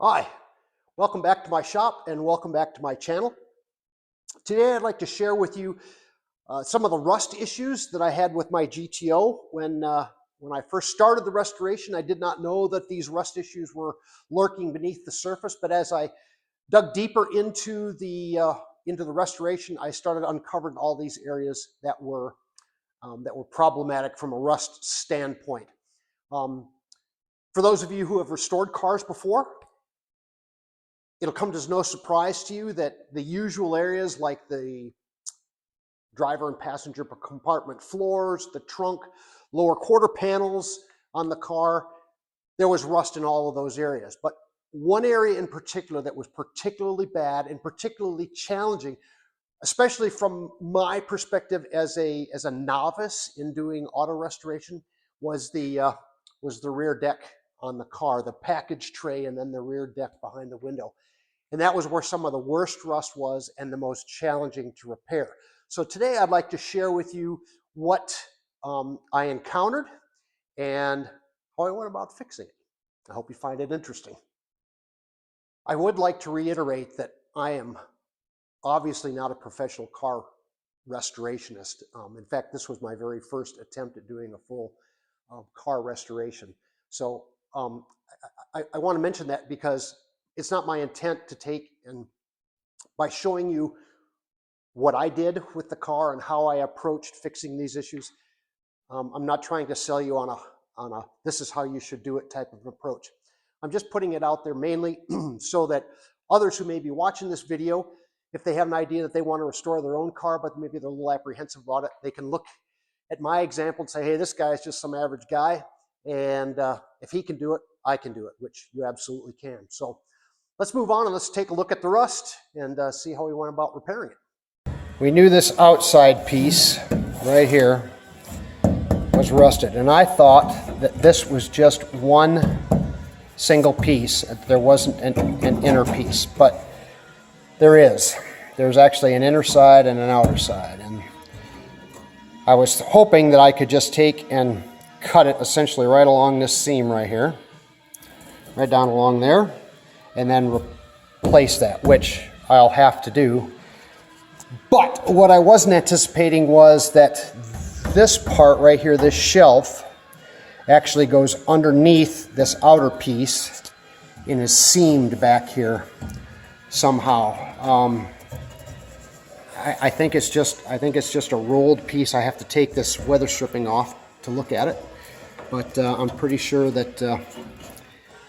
Hi, welcome back to my shop and welcome back to my channel. Today I'd like to share with you some of the rust issues that I had with my GTO. When I first started the restoration, I did not know that these rust issues were lurking beneath the surface, but as I dug deeper into the restoration, I started uncovering all these areas that were problematic from a rust standpoint. For those of you who have restored cars before, it'll come as no surprise to you that the usual areas like the driver and passenger compartment floors, the trunk, lower quarter panels on the car, there was rust in all of those areas. But one area in particular that was particularly bad and particularly challenging, especially from my perspective as a novice in doing auto restoration, was the rear deck on the car, the package tray, and then the rear deck behind the window. And that was where some of the worst rust was and the most challenging to repair. So today I'd like to share with you what I encountered and how I went about fixing it. I hope you find it interesting. I would like to reiterate that I am obviously not a professional car restorationist. In fact, this was my very first attempt at doing a full car restoration. So I want to mention that because it's not my intent to take and by showing you what I did with the car and how I approached fixing these issues. I'm not trying to sell you on a this is how you should do it type of approach. I'm just putting it out there mainly so that others who may be watching this video, if they have an idea that they want to restore their own car, but maybe they're a little apprehensive about it, they can look at my example and say, hey, this guy is just some average guy. And if he can do it, I can do it, which you absolutely can. So let's move on and let's take a look at the rust and see how we went about repairing it. We knew this outside piece right here was rusted, and I thought that this was just one single piece. There wasn't an inner piece, but there is. There's actually an inner side and an outer side, and I was hoping that I could just take and cut it essentially right along this seam right here, right down along there, and then replace that, which I'll have to do. But what I wasn't anticipating was that this part right here, this shelf, actually goes underneath this outer piece and is seamed back here somehow. I think it's just a rolled piece. I have to take this weather stripping off to look at it, but I'm pretty sure that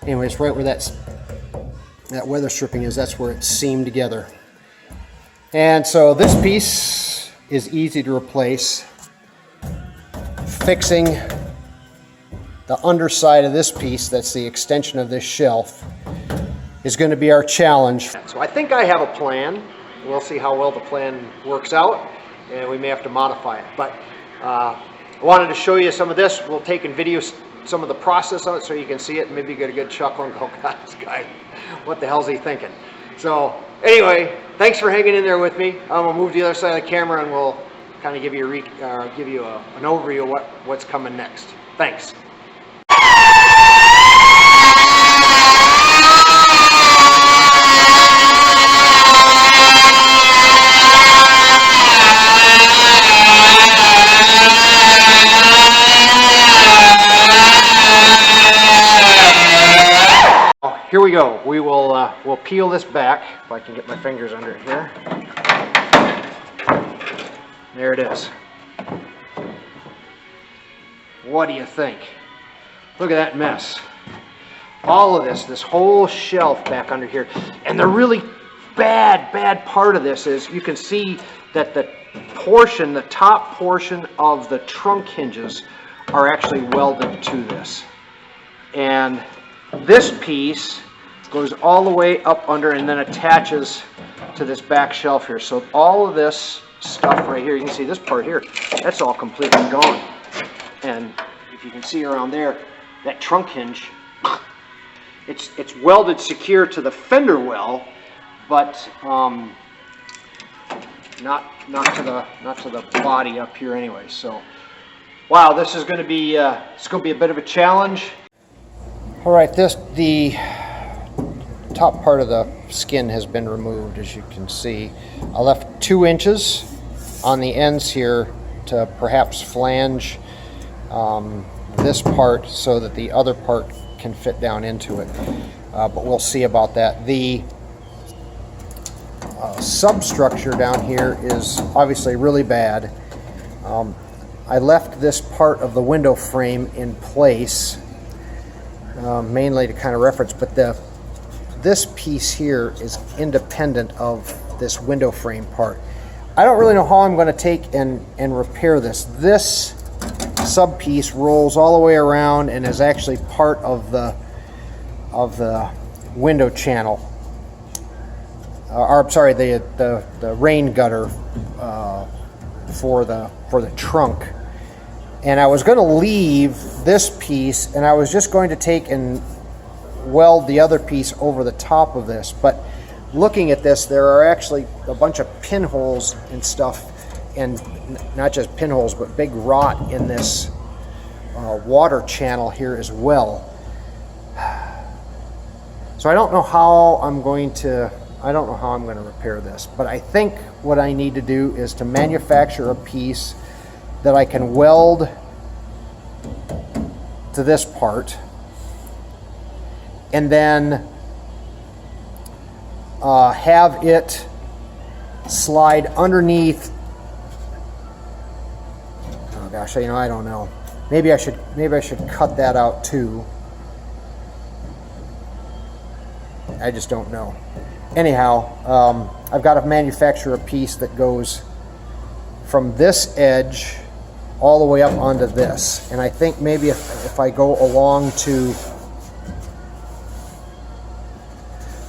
anyways, right where that weather stripping is, that's where it's seamed together. And so this piece is easy to replace. Fixing the underside of this piece, that's the extension of this shelf, is going to be our challenge. So I think I have a plan. We'll see how well the plan works out, and we may have to modify it. But I wanted to show you some of this. We'll take and video some of the process of it so you can see it, and maybe get a good chuckle and go, God, this guy, what the hell's he thinking? So anyway, thanks for hanging in there with me. I'm gonna move to the other side of the camera and we'll kind of give you an overview of what's coming next. Thanks. Here we go. We will we'll peel this back, if I can get my fingers under it here. There it is. What do you think? Look at that mess. All of this whole shelf back under here. And the really bad part of this is you can see that the top portion of the trunk hinges are actually welded to this. And this piece goes all the way up under and then attaches to this back shelf here. So all of this stuff right here, you can see this part here, that's all completely gone. And if you can see around there, that trunk hinge, it's welded secure to the fender well, but not to the body up here anyway. So wow, this is going to be it's going to be a bit of a challenge. All right, the top part of the skin has been removed, as you can see. I left 2 inches on the ends here to perhaps flange this part so that the other part can fit down into it. But we'll see about that. The substructure down here is obviously really bad. I left this part of the window frame in place, mainly to kind of reference, but this piece here is independent of this window frame part. I don't really know how I'm going to take and repair this. This sub piece rolls all the way around and is actually part of the window channel, or I'm sorry, the rain gutter for the trunk. And I was going to leave this piece, and I was just going to take and weld the other piece over the top of this. But looking at this, there are actually a bunch of pinholes and stuff, and not just pinholes, but big rot in this water channel here as well. So I don't know how I'm going to repair this, but I think what I need to do is to manufacture a piece that I can weld to this part, and then have it slide underneath. Oh gosh, you know, I don't know. Maybe I should cut that out too. I just don't know. Anyhow, I've got to manufacture a piece that goes from this edge all the way up onto this. And I think maybe if I go along to,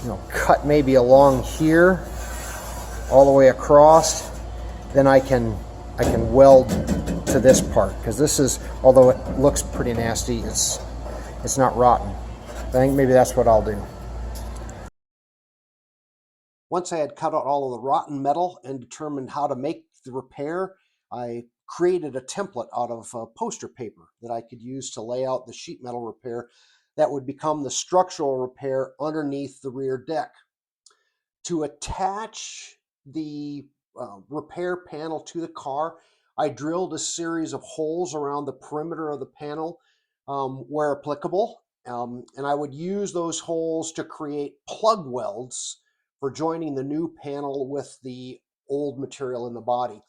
you know, cut maybe along here all the way across, then I can weld to this part, because this is, although it looks pretty nasty, it's not rotten. I think maybe that's what I'll do. Once I had cut out all of the rotten metal and determined how to make the repair, I created a template out of poster paper that I could use to lay out the sheet metal repair that would become the structural repair underneath the rear deck. To attach the repair panel to the car, I drilled a series of holes around the perimeter of the panel where applicable, and I would use those holes to create plug welds for joining the new panel with the old material in the body.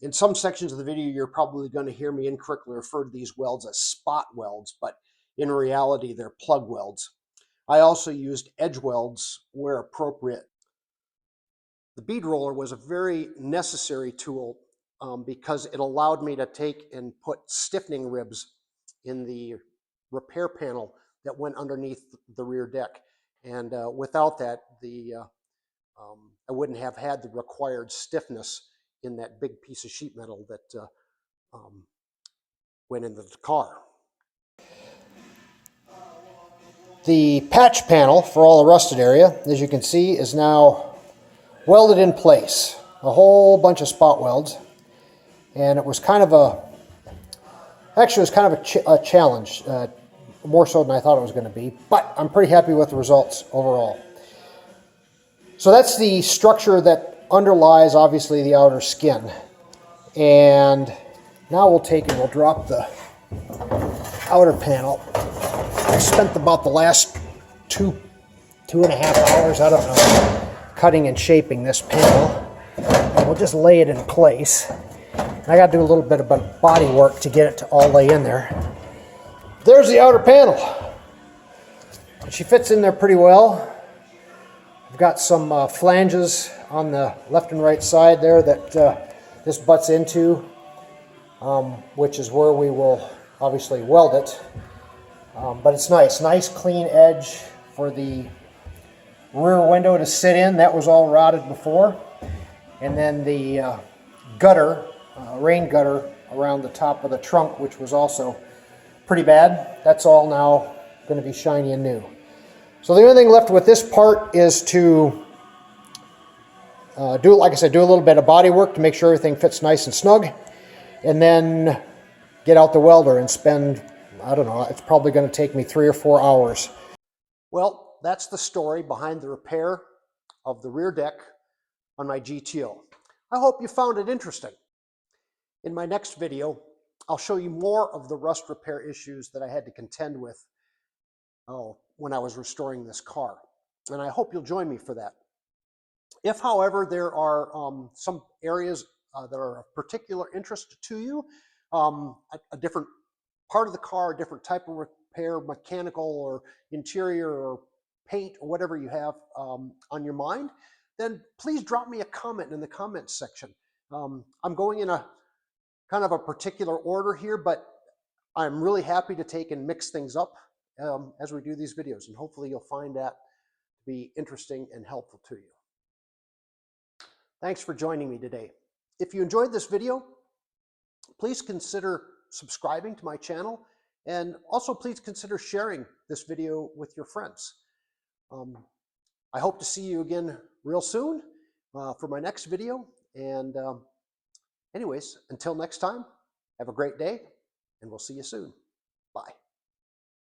In some sections of the video, you're probably going to hear me incorrectly refer to these welds as spot welds, but in reality, they're plug welds. I also used edge welds where appropriate. The bead roller was a very necessary tool because it allowed me to take and put stiffening ribs in the repair panel that went underneath the rear deck. And without that, I wouldn't have had the required stiffness in that big piece of sheet metal that went into the car. The patch panel for all the rusted area, as you can see, is now welded in place. A whole bunch of spot welds. And it was kind of a challenge, more so than I thought it was going to be. But I'm pretty happy with the results overall. So that's the structure that underlies, obviously, the outer skin. And now we'll drop the outer panel. I spent about the last two and a half hours, I don't know, cutting and shaping this panel. And we'll just lay it in place. And I got to do a little bit of body work to get it to all lay in there. There's the outer panel. She fits in there pretty well. I've got some flanges on the left and right side there that this butts into, which is where we will obviously weld it. But it's nice clean edge for the rear window to sit in. That was all rotted before. And then the gutter, rain gutter around the top of the trunk, which was also pretty bad. That's all now going to be shiny and new. So the only thing left with this part is to do a little bit of body work to make sure everything fits nice and snug, and then get out the welder and spend, I don't know, it's probably going to take me 3 or 4 hours. Well, that's the story behind the repair of the rear deck on my GTO. I hope you found it interesting. In my next video, I'll show you more of the rust repair issues that I had to contend with when I was restoring this car. And I hope you'll join me for that. If, however, there are some areas that are of particular interest to you, a different part of the car, a different type of repair, mechanical or interior or paint or whatever you have on your mind, then please drop me a comment in the comments section. I'm going in a kind of a particular order here, but I'm really happy to take and mix things up as we do these videos, and hopefully you'll find that to be interesting and helpful to you. Thanks for joining me today. If you enjoyed this video, please consider subscribing to my channel, and also please consider sharing this video with your friends. I hope to see you again real soon for my next video. And anyways, until next time, have a great day, and we'll see you soon. Bye.